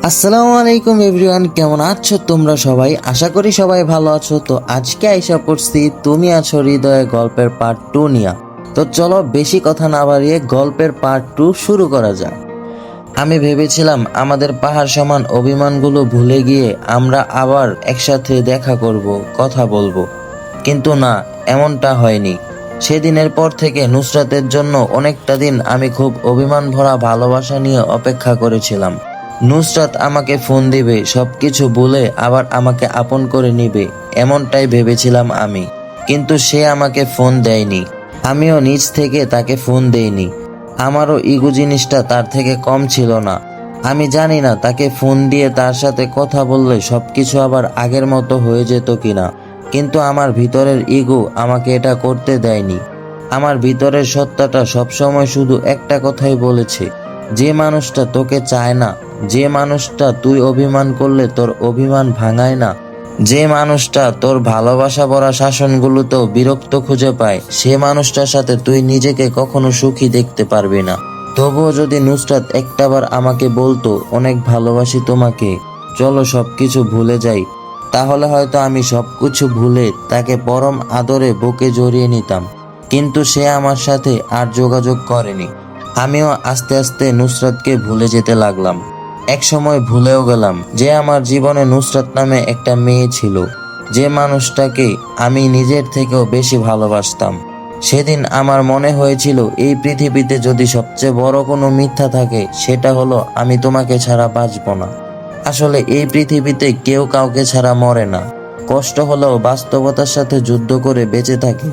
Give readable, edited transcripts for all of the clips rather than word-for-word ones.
আসসালামু আলাইকুম এভরিওয়ান, কেমন আছো তোমরা সবাই? আশা করি সবাই ভালো আছো। তো আজকে আইসা পড়ছি তুমি আছো হৃদয়ে গল্পের পার্ট 2 নিয়া। তো চলো বেশি কথা না বাড়িয়ে গল্পের পার্ট 2 শুরু করা যাক। আমি ভেবেছিলাম আমাদের পাহাড় সমান অভিমানগুলো ভুলে গিয়ে আমরা আবার একসাথে দেখা করব, কথা বলবো, কিন্তু না, এমনটা হয়নি। সেদিনের পর থেকে নুসরাতের জন্য অনেকটা দিন আমি খুব অভিমান ভরা ভালোবাসা নিয়ে অপেক্ষা করেছিলাম। নুসরাত আমাকে ফোন দিবে, সবকিছু বলে আবার আমাকে আপন করে নিবে, এমনটাই ভেবেছিলাম আমি। কিন্তু সে আমাকে ফোন দেয়নি, আমিও নিজ থেকে তাকে ফোন দেইনি। আমারও ইগো জিনিসটা তার থেকে কম ছিল না। আমি জানি না তাকে ফোন দিয়ে তার সাথে কথা বললে সবকিছু আবার আগের মতো হয়ে যেত কিনা, কিন্তু আমার ভিতরের ইগো আমাকে এটা করতে দেয়নি। আমার ভিতরের সত্তাটা সবসময় শুধু একটা কথাই বলেছে, যে মানুষটা তোকে চায় না, যে মানুষটা তুই অভিমান করলে তোর অভিমান ভাঙায় না, যে মানুষটা তোর ভালোবাসা ভরা শাসনগুলোতেও বিরক্ত খুঁজে পায়, সে মানুষটার সাথে তুই নিজেকে কখনো সুখী দেখতে পারবি না। তবুও যদি নুসরাত একটাবার আমাকে বলতো, অনেক ভালোবাসি তোমাকে, চলো সবকিছু ভুলে যাই, তাহলে হয়তো আমি সবকিছু ভুলে তাকে পরম আদরে বুকে জড়িয়ে নিতাম। কিন্তু সে আমার সাথে আর যোগাযোগ করেনি। আমিও আস্তে আস্তে নুসরাতকে ভুলে যেতে লাগলাম। এক সময় ভুলেও গেলাম যে আমার জীবনে নুসরাত নামে একটা মেয়ে ছিল, যে মানুষটাকে আমি নিজের থেকেও বেশি ভালোবাসতাম। সেদিন আমার মনে হয়েছিল এই পৃথিবীতে যদি সবচেয়ে বড় কোনো মিথ্যা থাকে, সেটা হলো আমি তোমাকে ছাড়া বাঁচব না। আসলে এই পৃথিবীতে কেউ কাউকে ছাড়া মরে না, কষ্ট হলেও বাস্তবতার সাথে যুদ্ধ করে বেঁচে থাকে।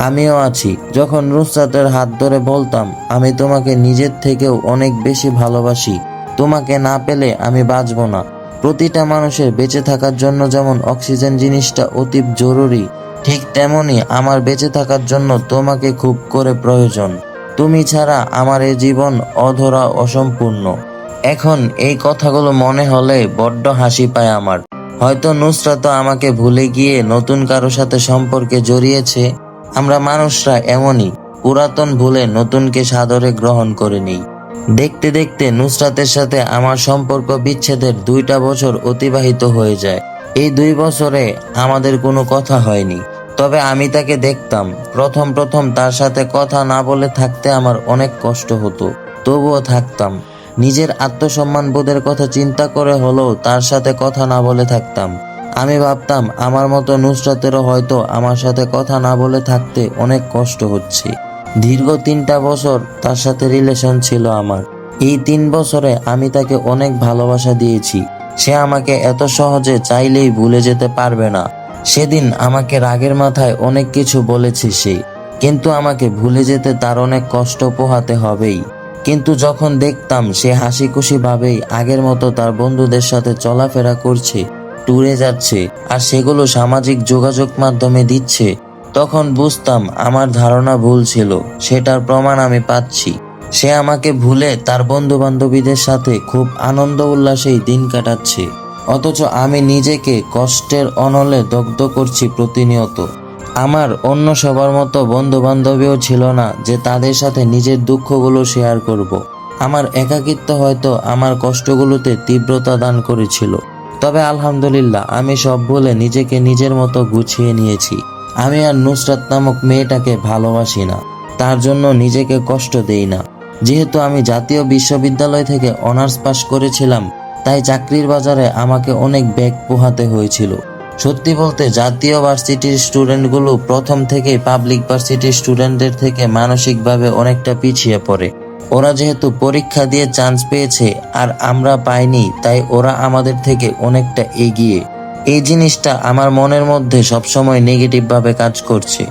আমিও আছি। যখন নুসরাতের হাত ধরে বলতাম, আমি তোমাকে নিজের থেকেও অনেক বেশি ভালোবাসি, তোমাকে না পেলে আমি বাঁচব না। প্রতিটা মানুষের বেঁচে থাকার জন্য যেমন অক্সিজেন জিনিসটা অতি জরুরি, ঠিক তেমনি আমার বেঁচে থাকার জন্য তোমাকে খুব করে প্রয়োজন। তুমি ছাড়া আমার এই জীবন অধরা, অসম্পূর্ণ। এখন এই কথাগুলো মনে হলে বড্ড হাসি পায় আমার। হয়তো নুসরাত আমাকে ভুলে গিয়ে নতুন কারো সাথে সম্পর্কে জড়িয়েছে। আমরা মানুষরা এমনই, পুরাতন ভুলে নতুনকে সাদরে গ্রহণ করে নিই। দেখতে দেখতে নুসরাতের সাথে আমার সম্পর্ক বিচ্ছেদের 2টা বছর অতিবাহিত হয়ে যায়। এই 2 বছরে আমাদের কোনো কথা হয়নি, তবে আমি তাকে দেখতাম। প্রথম প্রথম তার সাথে কথা না বলে থাকতে আমার অনেক কষ্ট হতো, তবুও থাকতাম। নিজের আত্মসম্মান বোধের কথা চিন্তা করে হলেও তার সাথে কথা না বলে থাকতাম। আমি ভাবতাম আমার মতো নুসরাতেরও হয়তো আমার সাথে কথা না বলে থাকতে অনেক কষ্ট হচ্ছে। দীর্ঘ 3টা বছর তার সাথে রিলেশন ছিল আমার। এই 3 বছরে আমি তাকে অনেক ভালোবাসা দিয়েছি। সে আমাকে এত সহজে চাইলেই ভুলে যেতে পারবে না। সেদিন আমাকে রাগের মাথায় অনেক কিছু বলেছে সে, কিন্তু আমাকে ভুলে যেতে তার অনেক কষ্ট পোহাতে হবেই। কিন্তু যখন দেখতাম সে হাসি খুশি ভাবেই আগের মতো তার বন্ধুদের সাথে চলাফেরা করছে, ট্যুরে যাচ্ছে, আর সেগুলো সামাজিক যোগাযোগ মাধ্যমে দিচ্ছে, তখন বুঝতাম আমার ধারণা ভুল ছিল। সেটার প্রমাণ আমি পাচ্ছি। সে আমাকে ভুলে তার বন্ধু বান্ধবীদের সাথে খুব আনন্দ উল্লাসেই দিন কাটাচ্ছে, অথচ আমি নিজেকে কষ্টের অনলে দগ্ধ করছি প্রতিনিয়ত। আমার অন্য সবার মতো বন্ধু বান্ধবীও ছিল না যে তাদের সাথে নিজের দুঃখগুলো শেয়ার করব। আমার একাকিত্ব হয়তো আমার কষ্টগুলোতে তীব্রতা দান করেছিল। তবে আলহামদুলিল্লাহ, আমি সব ভুলে নিজেকে নিজের মতো গুছিয়ে নিয়েছি। আমি আর নুসরাত নামক মেয়েটাকে ভালোবাসি না, তার জন্য নিজেকে কষ্ট দেই না। যেহেতু আমি জাতীয় বিশ্ববিদ্যালয় থেকে অনার্স পাশ করেছিলাম, তাই চাকরির বাজারে আমাকে অনেক ব্যাগ পোহাতে হয়েছিল। সত্যি বলতে জাতীয় ভার্সিটির স্টুডেন্টগুলো প্রথম থেকেই পাবলিক ভার্সিটির স্টুডেন্টদের থেকে মানসিকভাবে অনেকটা পিছিয়ে পড়ে। ওরা যেহেতু পরীক্ষা দিয়ে চান্স পেয়েছে আর আমরা পাইনি, তাই ওরা আমাদের থেকে অনেকটা এগিয়ে। এই জিনিসটা আমার মনের মধ্যে সবসময় নেগেটিভ ভাবে কাজ করছে।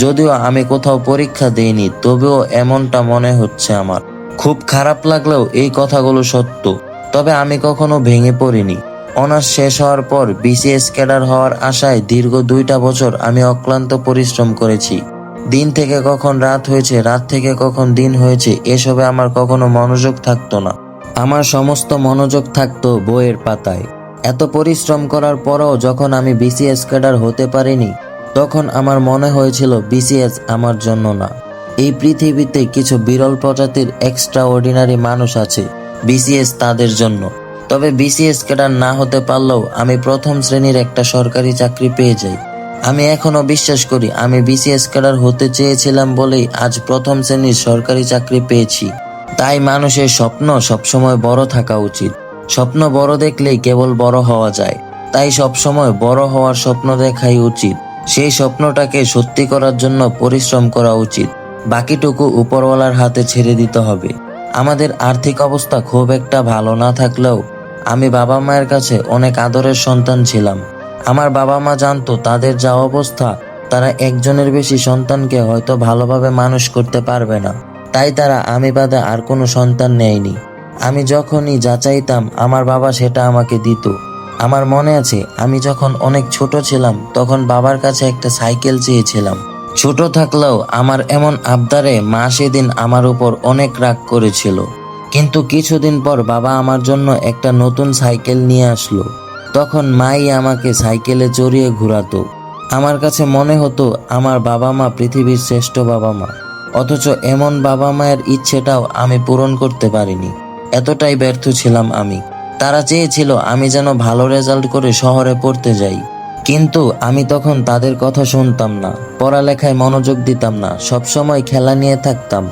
যদিও আমি কোথাও পরীক্ষা দেইনি, তবেও এমনটা মনে হচ্ছে আমার। খুব খারাপ লাগলেও এই কথাগুলো সত্য। তবে আমি কখনো ভেঙে পড়িনি। অনার্স শেষ হওয়ার পর বিসিএস ক্যাডার হওয়ার আশায় দীর্ঘ 2টা বছর আমি অক্লান্ত পরিশ্রম করেছি। দিন থেকে কখন রাত হয়েছে, রাত থেকে কখন দিন হয়েছে, এসবে আমার কখনো মনোযোগ থাকতো না। আমার সমস্ত মনোযোগ থাকতো বইয়ের পাতায়। এত পরিশ্রম করার পরও যখন আমি বিসিএস ক্যাডার হতে পারিনি, তখন আমার মনে হয়েছিল বিসিএস আমার জন্য না। এই পৃথিবীতে কিছু বিরল প্রজাতির এক্সট্রা অর্ডিনারি মানুষ আছে, বিসিএস তাদের জন্য। তবে বিসিএস ক্যাডার না হতে পারলেও আমি প্রথম শ্রেণীর একটা সরকারি চাকরি পেয়ে যাই। আমি এখনো বিশ্বাস করি আমি বিসিএস ক্যাডার হতে চেয়েছিলাম বলেই আজ প্রথম শ্রেণীর সরকারি চাকরি পেয়েছি। তাই মানুষের স্বপ্ন সবসময় বড় থাকা উচিত। স্বপ্ন বড় দেখলেই কেবল বড় হওয়া যায়। তাই সবসময় বড় হওয়ার স্বপ্ন দেখাই উচিত। সেই স্বপ্নটাকে সত্যি করার জন্য পরিশ্রম করা উচিত। বাকিটুকু উপরওয়ালার হাতে ছেড়ে দিতে হবে। আমাদের আর্থিক অবস্থা খুব একটা ভালো না থাকলেও আমি বাবা মায়ের কাছে অনেক আদরের সন্তান ছিলাম। আমার বাবা মা জানতো তাদের যা অবস্থা, তারা একজনের বেশি সন্তানকে হয়তো ভালোভাবে মানুষ করতে পারবে না। তাই তারা আমি বাদে আর কোনো সন্তান নেয়নি। আমি যখনই যা চাইতাম আমার বাবা সেটা আমাকে দিত। আমার মনে আছে আমি যখন অনেক ছোট ছিলাম তখন বাবার কাছে একটা সাইকেল চেয়েছিলাম। ছোট থাকলেও আমার এমন আবদারে মা সেদিন আমার উপর অনেক রাগ করেছিল। কিন্তু কিছুদিন পর বাবা আমার জন্য একটা নতুন সাইকেল নিয়ে আসলো। তখন মাই আমাকে সাইকেলে চড়িয়ে ঘোরাতো। আমার কাছে মনে হতো আমার বাবা মা পৃথিবীর শ্রেষ্ঠ বাবা মা। অথচ এমন বাবা মায়ের ইচ্ছেটাও আমি পূরণ করতে পারিনি। এতটাই ব্যর্থ ছিলাম আমি। তারা চেয়েছিল আমি যেন ভালো রেজাল্ট করে শহরে পড়তে যাই, কিন্তু আমি তখন তাদের কথা শুনতাম না। পড়ালেখায় মনোযোগ দিতাম না, সবসময় খেলা নিয়ে থাকতাম।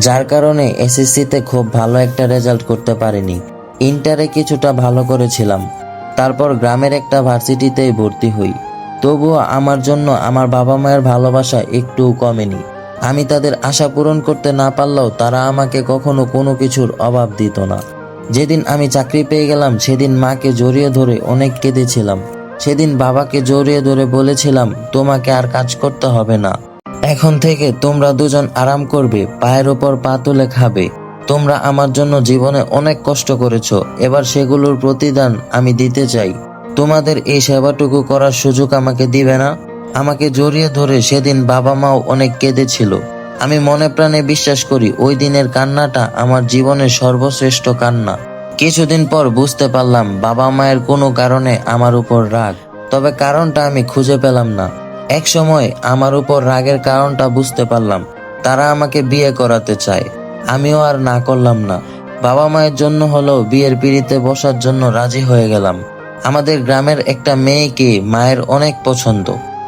যার কারণে এসএসসিতে খুব ভালো একটা রেজাল্ট করতে পারিনি। ইন্টারে কিছুটা ভালো করেছিলাম। তারপর গ্রামের একটা ভার্সিটিতেই ভর্তি হই। তবুও আমার জন্য আমার বাবা মায়ের ভালোবাসা একটুও কমেনি। আমি তাদের আশা পূরণ করতে না পারলেও তারা আমাকে কখনো কোনো কিছুর অভাব দিত না। যেদিন আমি চাকরি পেয়ে গেলাম সেদিন মাকে জড়িয়ে ধরে অনেক কেঁদেছিলাম। সেদিন বাবাকে জড়িয়ে ধরে বলেছিলাম, তোমাকে আর কাজ করতে হবে না। এখন থেকে তোমরা দুজন আরাম করবে, পায়ের ওপর পা তুলে খাবে। তোমরা আমার জন্য জীবনে অনেক কষ্ট করেছো, এবার সেগুলোর প্রতিদান আমি দিতে চাই। তোমাদের এই সেবাটুকু করার সুযোগ আমাকে দিবে না? আমাকে জড়িয়ে ধরে সেদিন বাবা মাও অনেক কেঁদেছিল। আমি মনে প্রাণে বিশ্বাস করি ওই দিনের কান্নাটা আমার জীবনের সর্বশ্রেষ্ঠ কান্না। কিছুদিন পর বুঝতে পারলাম বাবা মায়ের কোনো কারণে আমার উপর রাগ, তবে কারণটা আমি খুঁজে পেলাম না। এক সময় আমার উপর রাগের কারণটা বুঝতে পারলাম। তারা আমাকে বিয়ে করাতে চায়। আমিও আর না করলাম না। বাবা মায়ের জন্য হলেও বিয়ের পিঁড়িতে বসার জন্য রাজি হয়ে গেলাম। আমাদের গ্রামের একটা মেয়েকে মায়ের অনেক পছন্দ।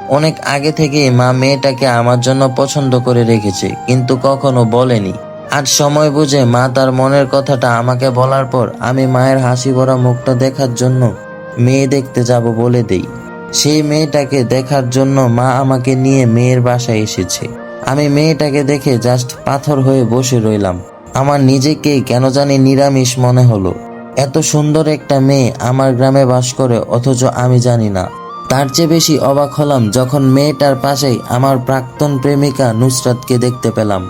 অনেক আগে থেকেই মা মেয়েটাকে আমার জন্য পছন্দ করে রেখেছে, কিন্তু কখনো বলেনি। আজ সময় বুঝে মা তার মনের কথাটা আমাকে বলার পর আমি মায়ের হাসি ভরা মুখটা দেখার জন্য মেয়ে দেখতে যাব বলে দেই। সেই মেয়েটাকে দেখার জন্য মা আমাকে নিয়ে মেয়ের বাসায় এসেছে। আমি মেয়েটাকে দেখে জাস্ট পাথর হয়ে বসে রইলাম। আমার নিজেকেই কেন জানি নিরামিষ মনে হলো। এত সুন্দর একটা মেয়ে আমার গ্রামে বাস করে, অথচ আমি জানি না। তার চেয়ে বেশি অবাক হলাম যখন মেয়েটার পাশেই আমার প্রাক্তন প্রেমিকা নুসরাতকে দেখতে পেলাম।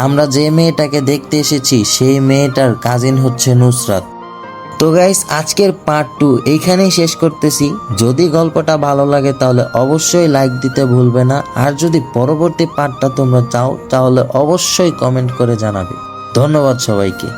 আমরা যে মেয়েটাকে দেখতে এসেছি সেই মেয়েটার কাজিন হচ্ছে নুসরাত। তো গাইস, আজকের পার্ট 2 এইখানেই শেষ করতেছি। যদি গল্পটা ভালো লাগে তাহলে অবশ্যই লাইক দিতে ভুলবে না। আর যদি পরবর্তী পার্টটা তোমরা চাও তাহলে অবশ্যই কমেন্ট করে জানাবে। ধন্যবাদ সবাইকে।